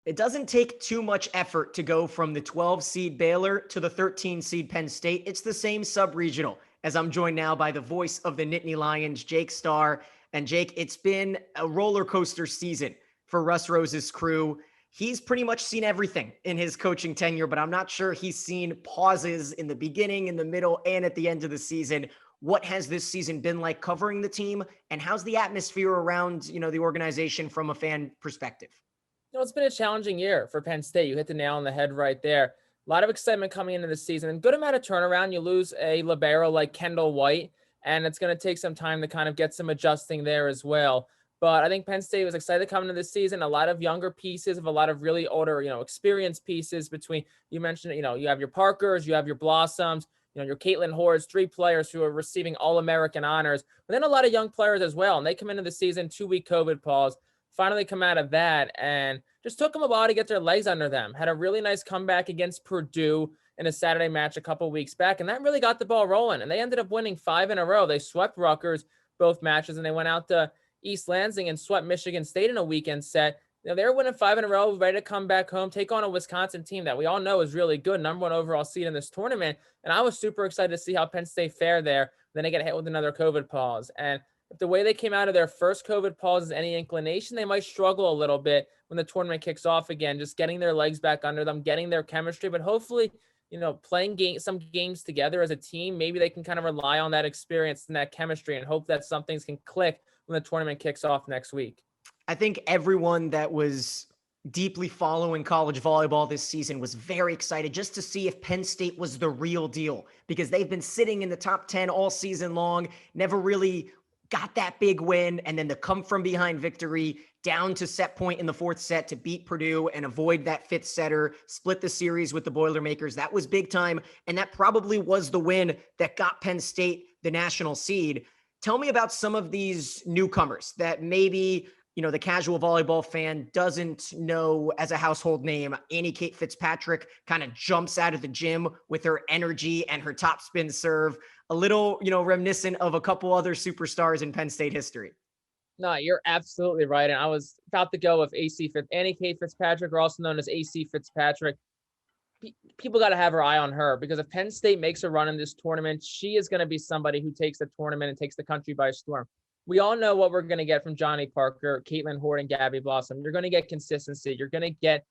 It doesn't take too much effort to go from the 12 seed Baylor to the 13 seed Penn State. It's the same sub-regional, as I'm joined now by the voice of the Nittany Lions, Jake Starr. And Jake, it's been a roller coaster season for Russ Rose's crew. He's pretty much seen everything in his coaching tenure, but I'm not sure he's seen pauses in the beginning, in the middle, and at the end of the season. What has this season been like covering the team, and how's the atmosphere around, the organization from a fan perspective? It's been a challenging year for Penn State. You hit the nail on the head right there. A lot of excitement coming into the season and good amount of turnaround. You lose a libero like Kendall White, and it's going to take some time to kind of get some adjusting there as well. But I think Penn State was excited coming into this season. A lot of younger pieces of a lot of really older, experienced pieces between, you mentioned, you have your Parkers, you have your Blossoms, your Caitlin Hordes, 3 players who are receiving All-American honors, but then a lot of young players as well. And they come into the season, 2-week COVID pause, finally come out of that, and just took them a while to get their legs under them. Had a really nice comeback against Purdue in a Saturday match a couple weeks back, and that really got the ball rolling. And they ended up winning 5 in a row. They swept Rutgers both matches, and they went out to East Lansing and swept Michigan State in a weekend set. They were winning 5 in a row, ready to come back home, take on a Wisconsin team that we all know is really good, #1 overall seed in this tournament. And I was super excited to see how Penn State fared there. Then they get hit with another COVID pause. And if the way they came out of their first COVID pause is any inclination, they might struggle a little bit when the tournament kicks off again, just getting their legs back under them, getting their chemistry. But hopefully, playing some games together as a team, maybe they can kind of rely on that experience and that chemistry and hope that some things can click when the tournament kicks off next week. I think everyone that was deeply following college volleyball this season was very excited just to see if Penn State was the real deal, because they've been sitting in the top 10 all season long, never really got that big win, and then the come from behind victory down to set point in the 4th set to beat Purdue and avoid that 5th setter, split the series with the Boilermakers. That was big time, and that probably was the win that got Penn State the national seed. Tell me about some of these newcomers that maybe the casual volleyball fan doesn't know as a household name. Annie Kate Fitzpatrick kind of jumps out of the gym with her energy and her top spin serve, a little, reminiscent of a couple other superstars in Penn State history. No, you're absolutely right. And I was about to go with Annie Kate Fitzpatrick, or also known as AC Fitzpatrick. People got to have her eye on her, because if Penn State makes a run in this tournament, she is going to be somebody who takes the tournament and takes the country by storm. We all know what we're going to get from Johnny Parker, Caitlin Horde, and Gabby Blossom. You're going to get consistency. You're going to get,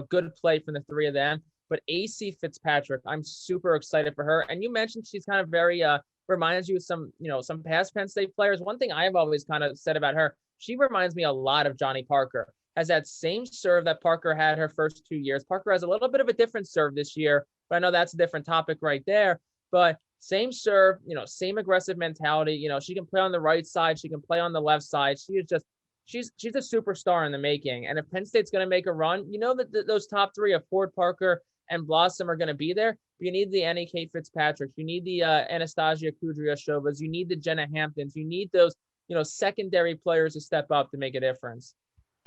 good play from the 3 of them. But AC Fitzpatrick, I'm super excited for her. And you mentioned she's kind of very, reminds you of some past Penn State players. One thing I've always kind of said about her, she reminds me a lot of Johnny Parker. Has that same serve that Parker had her first 2 years. Parker has a little bit of a different serve this year, but I know that's a different topic right there. But same serve, same aggressive mentality. She can play on the right side. She can play on the left side. She's a superstar in the making. And if Penn State's going to make a run, that those top 3 of Ford, Parker, and Blossom are going to be there. You need the Annie Kate Fitzpatrick. You need the Anastasia Kudryashovas. You need the Jenna Hamptons. You need those, secondary players to step up to make a difference.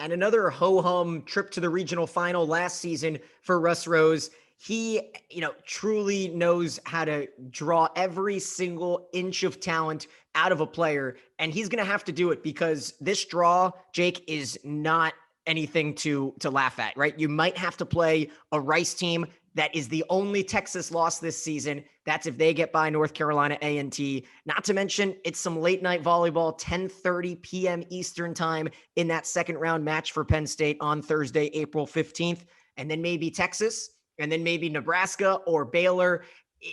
And another ho-hum trip to the regional final last season for Russ Rose. He, truly knows how to draw every single inch of talent out of a player. And he's going to have to do it, because this draw, Jake, is not anything to laugh at, right? You might have to play a Rice team that is the only Texas loss this season. That's if they get by North Carolina A&T. Not to mention, it's some late night volleyball, 10:30 p.m. Eastern time in that second round match for Penn State on Thursday, April 15th. And then maybe Texas, and then maybe Nebraska or Baylor.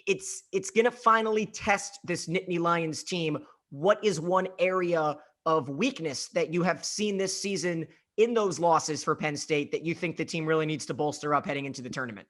It's going to finally test this Nittany Lions team. What is one area of weakness that you have seen this season in those losses for Penn State that you think the team really needs to bolster up heading into the tournament?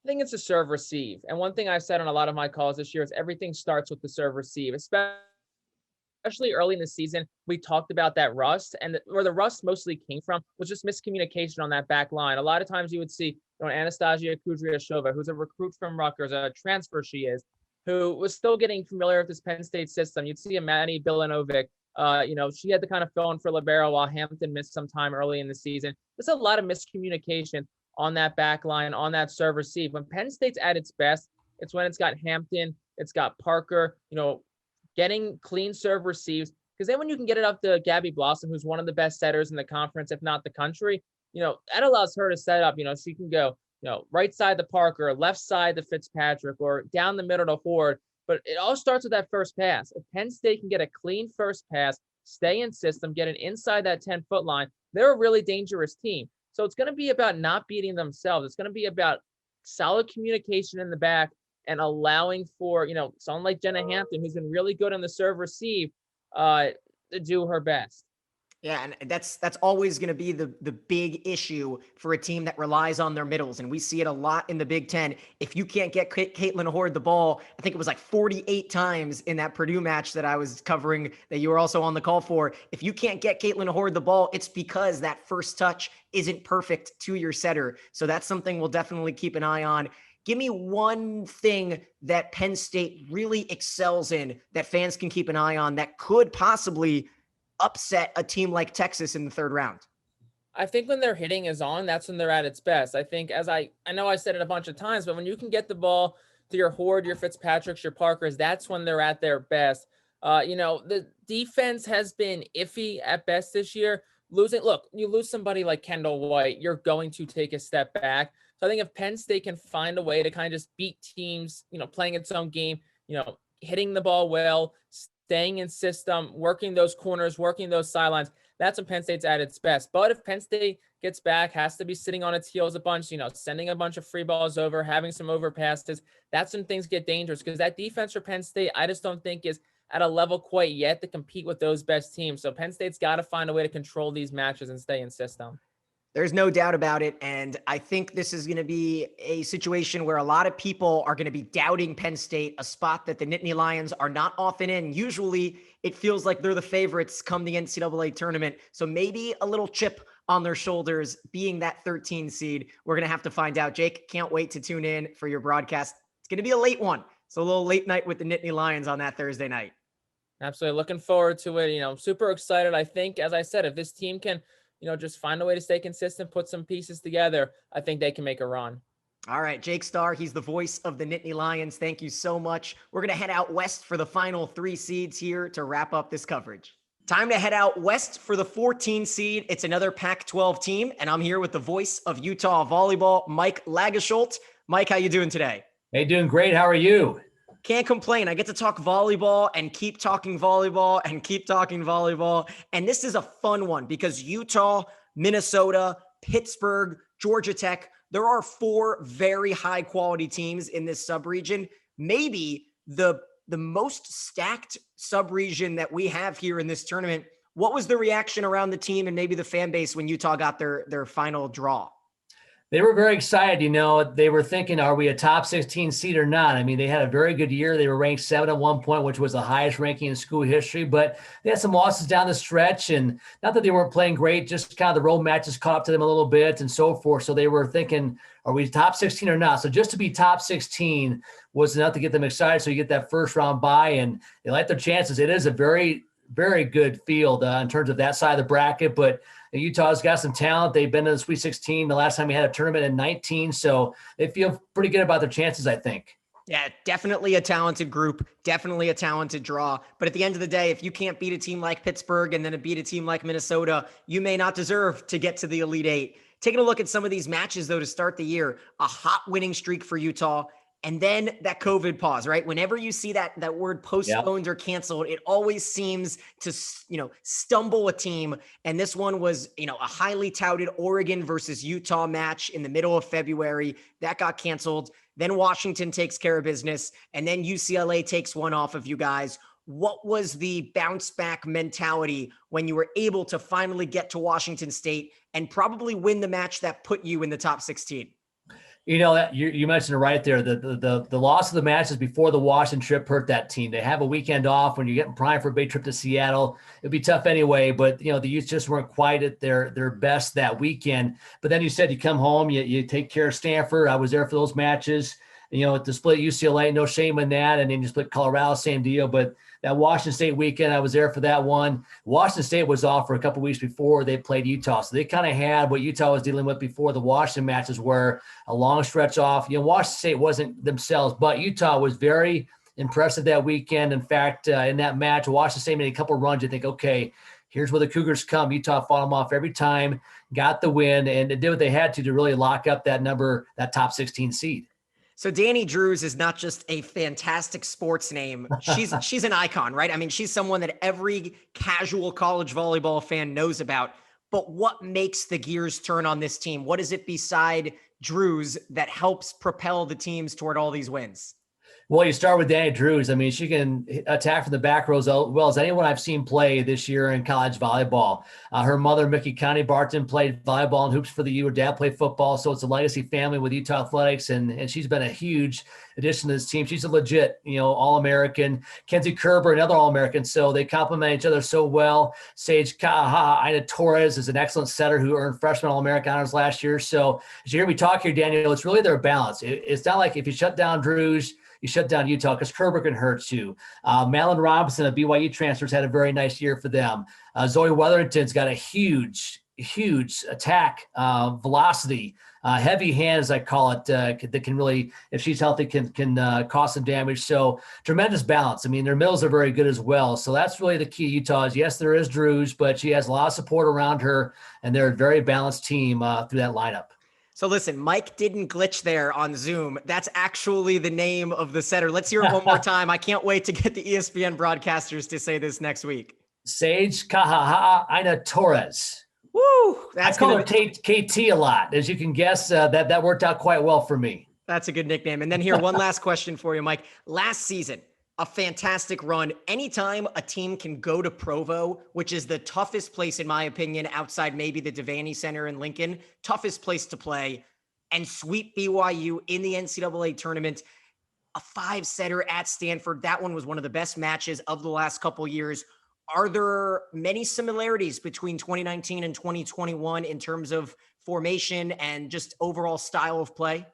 I think it's a serve receive. And one thing I've said on a lot of my calls this year is everything starts with the serve receive, especially early in the season. We talked about that rust, and where the rust mostly came from was just miscommunication on that back line. A lot of times you would see Anastasia Kudryashova, who's a recruit from Rutgers, a transfer she is, who was still getting familiar with this Penn State system. You'd see a Maddie Bilanovic. She had to kind of fill in for libero while Hampton missed some time early in the season. There's a lot of miscommunication on that back line, on that serve receive. When Penn State's at its best, it's when it's got Hampton, it's got Parker, getting clean serve receives. Because then when you can get it up to Gabby Blossom, who's one of the best setters in the conference, if not the country, that allows her to set up, she can go, right side to Parker, left side to Fitzpatrick, or down the middle to Horde. But it all starts with that first pass. If Penn State can get a clean first pass, stay in system, get it inside that 10-foot line, they're a really dangerous team. So it's going to be about not beating themselves. It's going to be about solid communication in the back and allowing for, someone like Jenna Hampton, who's been really good on the serve receive, to do her best. Yeah, and that's always going to be the big issue for a team that relies on their middles, and we see it a lot in the Big Ten. If you can't get Caitlin Horde the ball, I think it was like 48 times in that Purdue match that I was covering that you were also on the call for. If you can't get Caitlin Horde the ball, it's because that first touch isn't perfect to your setter. So that's something we'll definitely keep an eye on. Give me one thing that Penn State really excels in that fans can keep an eye on that could possibly upset a team like Texas in the third round. I think when their hitting is on, that's when they're at its best. I think, as I know I said it a bunch of times, but when you can get the ball to your Horde, your Fitzpatricks, your Parkers, that's when they're at their best. The defense has been iffy at best this year. You lose somebody like Kendall White, you're going to take a step back. So I think if Penn State can find a way to kind of just beat teams, playing its own game, hitting the ball well, staying in system, working those corners, working those sidelines, that's when Penn State's at its best. But if Penn State gets back, has to be sitting on its heels a bunch, sending a bunch of free balls over, having some overpasses, that's when things get dangerous, because that defense for Penn State, I just don't think is at a level quite yet to compete with those best teams. So Penn State's got to find a way to control these matches and stay in system. There's no doubt about it. And I think this is going to be a situation where a lot of people are going to be doubting Penn State, a spot that the Nittany Lions are not often in. Usually it feels like they're the favorites come the NCAA tournament. So maybe a little chip on their shoulders being that 13 seed. We're going to have to find out. Jake, can't wait to tune in for your broadcast. It's going to be a late one. So a little late night with the Nittany Lions on that Thursday night. Absolutely. Looking forward to it. I'm super excited. I think, as I said, if this team can, just find a way to stay consistent, put some pieces together, I think they can make a run. All right, Jake Starr, he's the voice of the Nittany Lions. Thank you so much. We're going to head out west for the final 3 seeds here to wrap up this coverage. Time to head out west for the 14 seed. It's another Pac-12 team, and I'm here with the voice of Utah volleyball, Mike Lageschulte. Mike, how you doing today? Hey, doing great. How are you? Can't complain. I get to talk volleyball and keep talking volleyball and keep talking volleyball. And this is a fun one because Utah, Minnesota, Pittsburgh, Georgia Tech, there are 4 very high quality teams in this subregion. Maybe the most stacked subregion that we have here in this tournament. What was the reaction around the team and maybe the fan base when Utah got their final draw? They were very excited. They were thinking, are we a top 16 seed or not? I mean, they had a very good year. They were ranked 7 at one point, which was the highest ranking in school history, but they had some losses down the stretch, and not that they weren't playing great, just kind of the road matches caught up to them a little bit and so forth. So they were thinking, are we top 16 or not? So just to be top 16 was enough to get them excited. So you get that first round bye, and they like their chances. It is a very, very good field in terms of that side of the bracket, but Utah's got some talent. They've been to the Sweet 16 the last time we had a tournament in 19, so they feel pretty good about their chances, I think. Yeah, definitely a talented group, definitely a talented draw. But at the end of the day, if you can't beat a team like Pittsburgh and then beat a team like Minnesota, you may not deserve to get to the Elite Eight. Taking a look at some of these matches, though, to start the year, a hot winning streak for Utah. And then that COVID pause, right? Whenever you see that word postponed or canceled, it always seems to, stumble a team. And this one was, a highly touted Oregon versus Utah match in the middle of February. That got canceled. Then Washington takes care of business. And then UCLA takes one off of you guys. What was the bounce back mentality when you were able to finally get to Washington State and probably win the match that put you in the top 16? You mentioned it right there. The loss of the matches before the Washington trip hurt that team. They have a weekend off when you're getting primed for a big trip to Seattle. It'd be tough anyway, but the Utes just weren't quite at their best that weekend. But then you said you come home, you take care of Stanford. I was there for those matches. To split UCLA, no shame in that. And then you split Colorado, same deal. But that Washington State weekend, I was there for that one. Washington State was off for a couple of weeks before they played Utah. So they kind of had what Utah was dealing with before the Washington matches were a long stretch off. Washington State wasn't themselves, but Utah was very impressive that weekend. In fact, in that match, Washington State made a couple of runs. You think, okay, here's where the Cougars come. Utah fought them off every time, got the win, and did what they had to really lock up that top 16 seed. So Danny Drews is not just a fantastic sports name. She's an icon, right? I mean, she's someone that every casual college volleyball fan knows about. But what makes the gears turn on this team? What is it beside Drews that helps propel the teams toward all these wins? Well, you start with Danny Drews. I mean, she can attack from the back row as well as anyone I've seen play this year in college volleyball. Her mother, Mickey Connie Barton, played volleyball and hoops for the U. Her dad played football, so it's a legacy family with Utah Athletics, and she's been a huge addition to this team. She's a legit, All-American. Kenzie Kerber, another All-American, so they complement each other so well. Sage Kaha, Ina Torres is an excellent setter who earned freshman All-American honors last year. So as you hear me talk here, Daniel, it's really their balance. It's not like if you shut down Drews, you shut down Utah, because Kerber can hurt you. Malin Robinson, a BYU transfer, had a very nice year for them. Zoe Weatherington's got a huge attack velocity, heavy hand, as I call it, that can really, if she's healthy, can cause some damage. So tremendous balance. I mean, their middles are very good as well. So that's really the key. Utah is, yes, there is Drews, but she has a lot of support around her, and they're a very balanced team through that lineup. So listen, Mike didn't glitch there on Zoom. That's actually the name of the setter. Let's hear it one more time. I can't wait to get the ESPN broadcasters to say this next week. Sage Kaha'a Ina Torres. Woo! I call her KT a lot. As you can guess, that worked out quite well for me. That's a good nickname. And then here, one last question for you, Mike. Last season, a fantastic run. Anytime a team can go to Provo, which is the toughest place, in my opinion, outside maybe the Devaney Center in Lincoln, toughest place to play, and sweep BYU in the NCAA tournament, a 5-setter at Stanford. That one was one of the best matches of the last couple years. Are there many similarities between 2019 and 2021 in terms of formation and just overall style of play?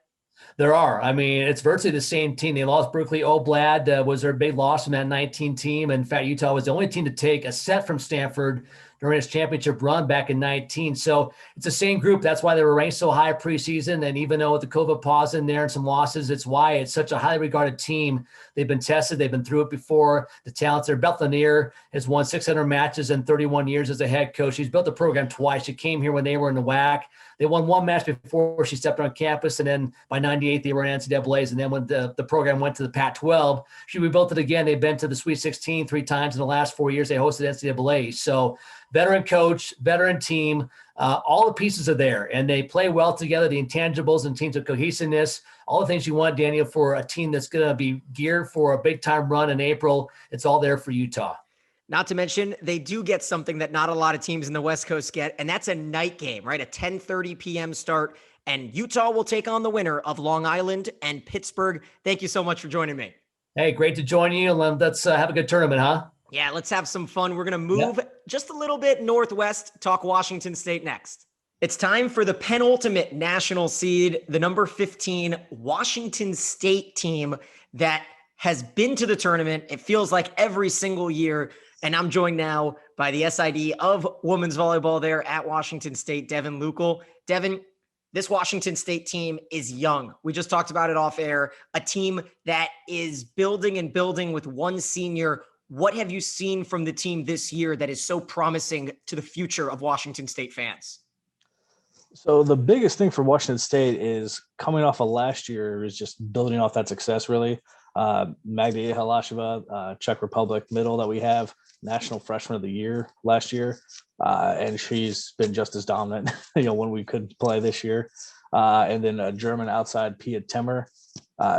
There are. I mean, it's virtually the same team. They lost Berkeley Oblad, was their big loss from that 19 team. In fact, Utah was the only team to take a set from Stanford during its championship run back in 19. So it's the same group. That's why they were ranked so high preseason. And even though with the COVID pause in there and some losses, it's why it's such a highly regarded team. They've been tested. They've been through it before. The talents there. Beth Lanier has won 600 matches in 31 years as a head coach. She's built the program twice. She came here when they were in the WAC. They won one match before she stepped on campus, and then by 98, they were in NCAAs. And then when the program went to the Pac-12, she rebuilt it again. They've been to the Sweet 16 3 times in the last 4 years. They hosted NCAAs. So veteran coach, veteran team, all the pieces are there, and they play well together, the intangibles and teams of cohesiveness, all the things you want, Daniel, for a team that's going to be geared for a big-time run in April. It's all there for Utah. Not to mention, they do get something that not a lot of teams in the West Coast get, and that's a night game, right? A 10:30 p.m. start, and Utah will take on the winner of Long Island and Pittsburgh. Thank you so much for joining me. Hey, great to join you. Let's have a good tournament, huh? Yeah, let's have some fun. We're going to move just a little bit northwest, talk Washington State next. It's time for the penultimate national seed, the number 15 Washington State team that has been to the tournament. It feels like every single year. And I'm joined now by the SID of women's volleyball there at Washington State, Devon Lucal. Devon, this Washington State team is young. We just talked about it off air. A team that is building and building with one senior. What have you seen from the team this year that is so promising to the future of Washington State fans? So the biggest thing for Washington State is coming off of last year is just building off that success, really. Magda Halasheva, Czech Republic middle that we have, National Freshman of the Year last year. And she's been just as dominant, when we could play this year. And then a German outside, Pia Temmer,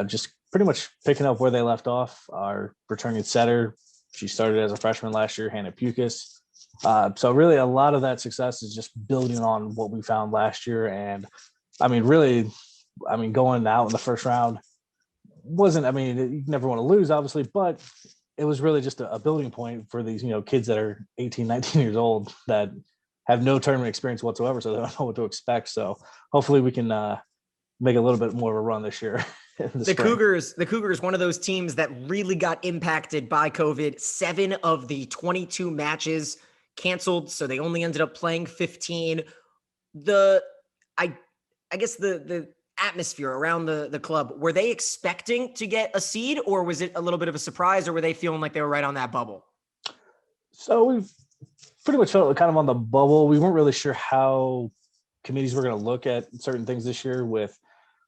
just pretty much picking up where they left off. Our returning setter, she started as a freshman last year, Hannah Pukis. So really a lot of that success is just building on what we found last year. And going out in the first round you never want to lose, obviously, but it was really just a building point for these, kids that are 18, 19 years old that have no tournament experience whatsoever. So they don't know what to expect. So hopefully we can make a little bit more of a run this year. The Cougars, one of those teams that really got impacted by COVID. 7 of the 22 matches canceled, so they only ended up playing 15. I guess the atmosphere around the club, were they expecting to get a seed, or was it a little bit of a surprise, or were they feeling like they were right on that bubble? So pretty much felt kind of on the bubble. We weren't really sure how committees were going to look at certain things this year, with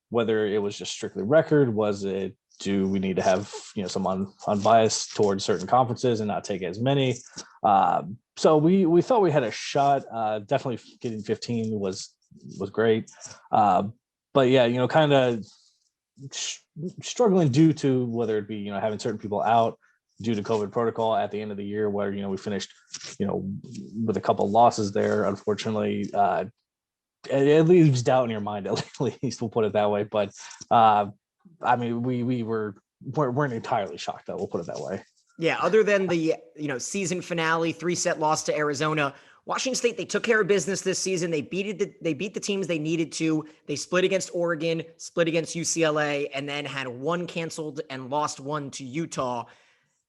whether it was just strictly record. Was it, do we need to have, some unbiased towards certain conferences and not take as many? So we thought we had a shot. Definitely getting 15 was great. But yeah, kind of struggling due to whether it be, having certain people out due to COVID protocol at the end of the year, where, we finished, with a couple losses there, unfortunately. It leaves doubt in your mind, at least, we'll put it that way. But I mean, we weren't entirely shocked, though, we'll put it that way. Yeah, other than the season finale 3-set loss to Arizona, Washington State, they took care of business this season. They beat the teams they needed to. They split against Oregon, split against UCLA, and then had one canceled and lost one to Utah.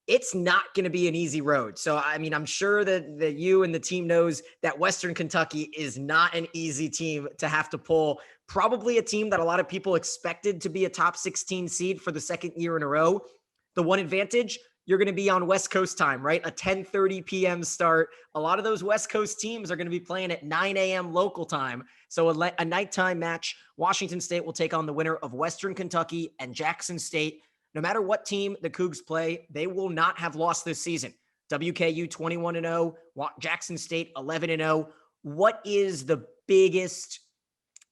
It's not going to be an easy road. So, I mean, I'm sure that you and the team knows that Western Kentucky is not an easy team to have to pull. Probably a team that a lot of people expected to be a top 16 seed for the second year in a row. The one advantage, you're going to be on West Coast time, right? A 10:30 p.m. start. A lot of those West Coast teams are going to be playing at 9 a.m. local time. So a nighttime match. Washington State will take on the winner of Western Kentucky and Jackson State. No matter what team the Cougs play, they will not have lost this season. WKU 21-0, Jackson State 11-0. What is the biggest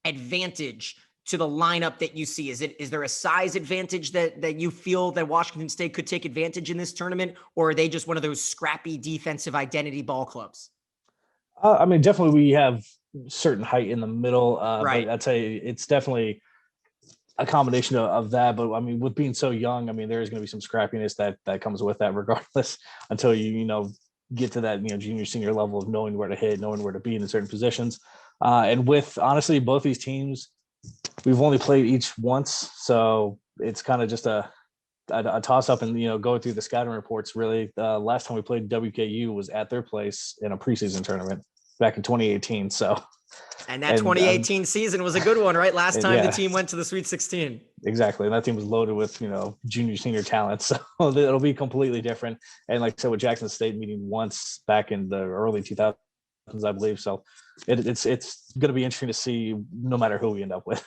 advantage to the lineup that you see? Is there a size advantage that you feel that Washington State could take advantage in this tournament, or are they just one of those scrappy defensive identity ball clubs? I mean, definitely we have certain height in the middle, right. But I'd say it's definitely a combination of that. But I mean, with being so young, I mean, there is going to be some scrappiness that comes with that, regardless, until you get to that junior senior level of knowing where to hit, knowing where to be in certain positions. And with, honestly, both these teams, we've only played each once, so it's kind of just a toss up. And going through the scouting reports, really, last time we played WKU was at their place in a preseason tournament back in 2018. So. And that 2018 season was a good one, right? Last time the team went to the Sweet 16. Exactly. And that team was loaded with, junior, senior talent. So it'll be completely different. And like I said, with Jackson State meeting once back in the early 2000s, I believe. So it's going to be interesting to see no matter who we end up with.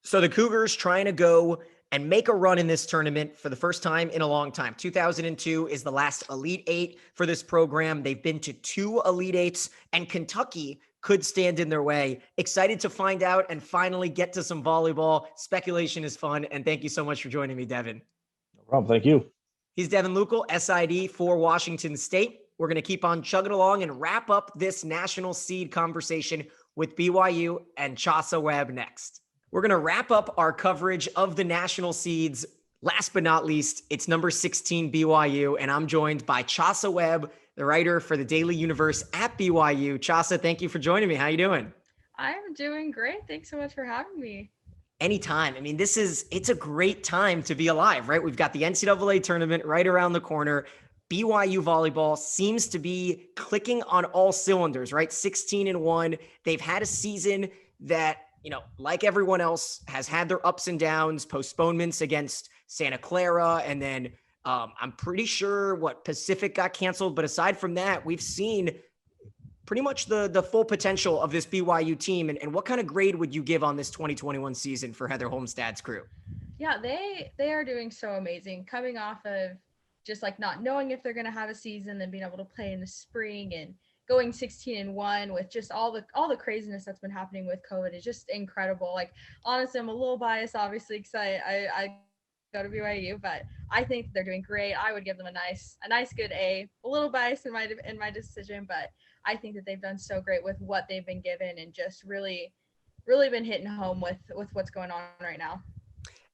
So the Cougars trying to go and make a run in this tournament for the first time in a long time. 2002 is the last Elite Eight for this program. They've been to 2 Elite Eights, and Kentucky could stand in their way. Excited to find out and finally get to some volleyball. Speculation is fun, and thank you so much for joining me, Devon. No problem. Thank you. He's Devon Lucal, SID for Washington State. We're going to keep on chugging along and wrap up this national seed conversation with BYU and Chasia Webb next. We're going to wrap up our coverage of the national seeds. Last but not least, it's number 16 BYU, and I'm joined by Chasia Webb, the writer for the Daily Universe at BYU. Chasia, thank you for joining me. How you doing? I'm doing great. Thanks so much for having me. Anytime. I mean, it's a great time to be alive, right? We've got the NCAA tournament right around the corner. BYU volleyball seems to be clicking on all cylinders, right? 16-1. They've had a season that, like everyone else, has had their ups and downs, postponements against Santa Clara, and then I'm pretty sure Pacific got canceled. But aside from that, we've seen pretty much the full potential of this BYU team. And what kind of grade would you give on this 2021 season for Heather Holmstad's crew? Yeah, they are doing so amazing, coming off of just like not knowing if they're going to have a season, then being able to play in the spring and going 16-1 with just all the craziness that's been happening with COVID is just incredible. Like, honestly, I'm a little biased, obviously, because I go to BYU, but I think they're doing great. I would give them a nice good A. A little biased in my decision, but I think that they've done so great with what they've been given and just really, really been hitting home with what's going on right now.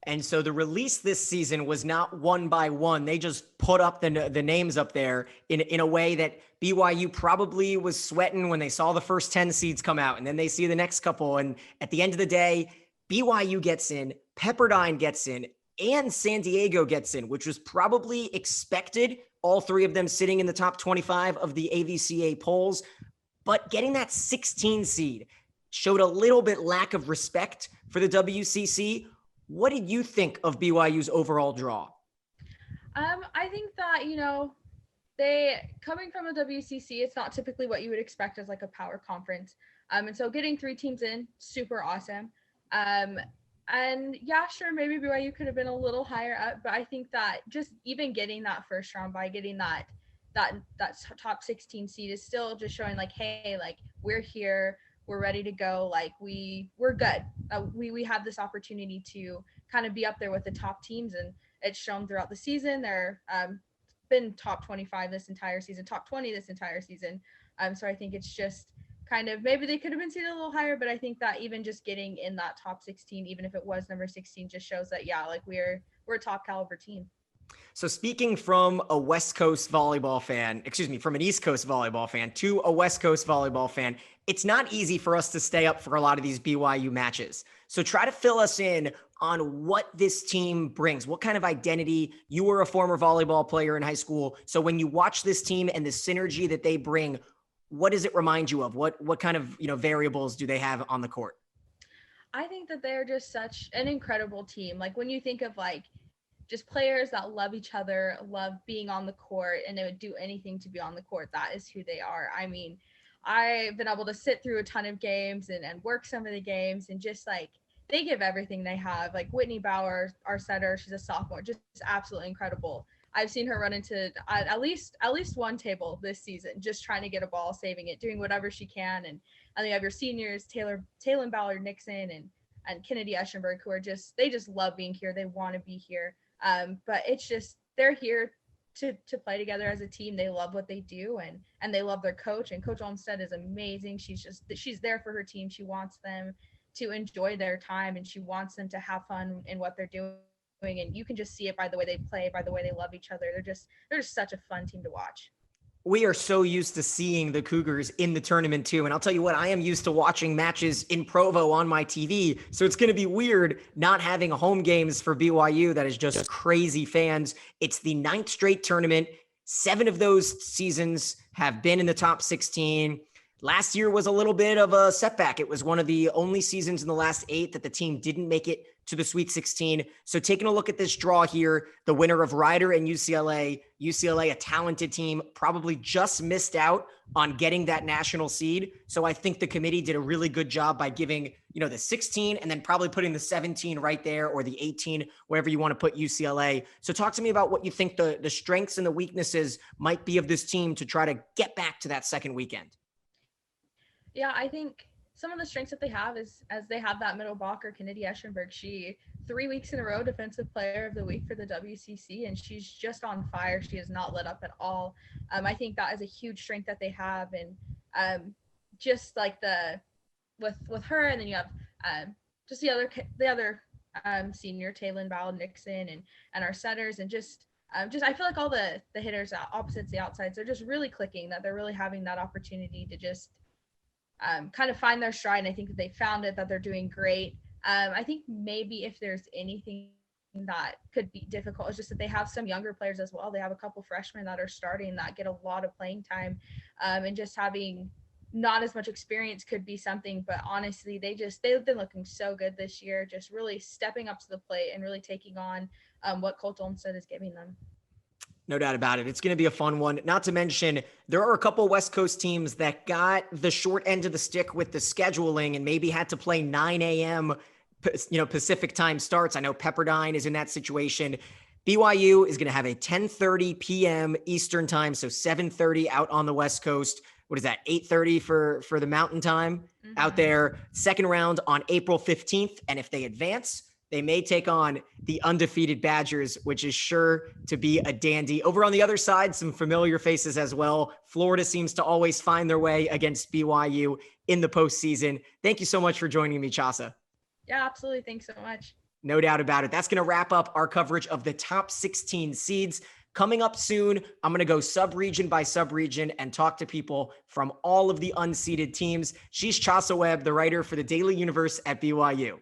And so the release this season was not one by one. They just put up the names up there in a way that BYU probably was sweating when they saw the first 10 seeds come out, and then they see the next couple. And at the end of the day, BYU gets in, Pepperdine gets in, and San Diego gets in, which was probably expected. All 3 of them sitting in the top 25 of the AVCA polls. But getting that 16 seed showed a little bit lack of respect for the WCC. What did you think of BYU's overall draw? I think that, they, coming from a WCC, it's not typically what you would expect as like a power conference. And so getting 3 teams in, super awesome. And yeah, sure, maybe BYU could have been a little higher up, but I think that just even getting that first round by getting that top 16 seed is still just showing like, hey, like we're here, we're ready to go, like we're good. We have this opportunity to kind of be up there with the top teams, and it's shown throughout the season. They're been top 25 this entire season, top 20 this entire season. So I think it's just kind of, maybe they could have been seated a little higher, but I think that even just getting in that top 16, even if it was number 16, just shows that, yeah, like we're a top caliber team. So speaking from a West Coast volleyball fan, from an East Coast volleyball fan to a West Coast volleyball fan, it's not easy for us to stay up for a lot of these BYU matches. So try to fill us in on what this team brings, what kind of identity. You were a former volleyball player in high school. So when you watch this team and the synergy that they bring, what does it remind you of? What kind of, variables do they have on the court? I think that they're just such an incredible team. Like when you think of like just players that love each other, love being on the court, and they would do anything to be on the court, that is who they are. I mean, I've been able to sit through a ton of games and work some of the games, and just like they give everything they have. Like Whitney Bauer, our setter, she's a sophomore, just absolutely incredible. I've seen her run into at least one table this season, just trying to get a ball, saving it, doing whatever she can. And then you have your seniors, Taylor Ballard Nixon and Kennedy Eschenberg, who are they just love being here. They want to be here. But it's just, they're here to play together as a team. They love what they do, and they love their coach. And Coach Olmstead is amazing. She's there for her team. She wants them to enjoy their time, and she wants them to have fun in what they're doing. And you can just see it by the way they play, by the way they love each other. They're just such a fun team to watch. We are so used to seeing the Cougars in the tournament too. And I'll tell you what, I am used to watching matches in Provo on my TV. So it's going to be weird not having home games for BYU. That is just crazy fans. It's the 9th straight tournament. 7 of those seasons have been in the top 16. Last year was a little bit of a setback. It was one of the only seasons in the last 8 that the team didn't make it to the Sweet 16. So taking a look at this draw here, the winner of Rider and UCLA, a talented team, probably just missed out on getting that national seed. So I think the committee did a really good job by giving, the 16 and then probably putting the 17 right there, or the 18, wherever you want to put UCLA. So talk to me about what you think the strengths and the weaknesses might be of this team to try to get back to that second weekend. Yeah, I think some of the strengths that they have is, as they have that middle blocker, Kennedy Eschenberg. She 3 weeks in a row Defensive Player of the Week for the WCC, and she's just on fire. She has not let up at all. I think that is a huge strength that they have, and just like with her, and then you have just the other senior, Taylor Ballard Nixon, and our setters, and just I feel like all the hitters opposites the outsides, they're just really clicking. That they're really having that opportunity to just kind of find their stride. And I think that they found it, that they're doing great. I think maybe if there's anything that could be difficult, it's just that they have some younger players as well. They have a couple freshmen that are starting that get a lot of playing time, and just having not as much experience could be something. But honestly, they've been looking so good this year, just really stepping up to the plate and really taking on what Coach Olmstead is giving them. No doubt about it. It's going to be a fun one. Not to mention, there are a couple West Coast teams that got the short end of the stick with the scheduling and maybe had to play 9 a.m. Pacific time starts. I know Pepperdine is in that situation. BYU is going to have a 10:30 p.m. Eastern time, so 7:30 out on the West Coast. What is that? 8:30 for the Mountain Time out there. Second round on April 15th, and if they advance, they may take on the undefeated Badgers, which is sure to be a dandy. Over on the other side, some familiar faces as well. Florida seems to always find their way against BYU in the postseason. Thank you so much for joining me, Chasia. Yeah, absolutely. Thanks so much. No doubt about it. That's going to wrap up our coverage of the top 16 seeds. Coming up soon, I'm going to go sub-region by sub-region and talk to people from all of the unseeded teams. She's Chasia Webb, the writer for the Daily Universe at BYU.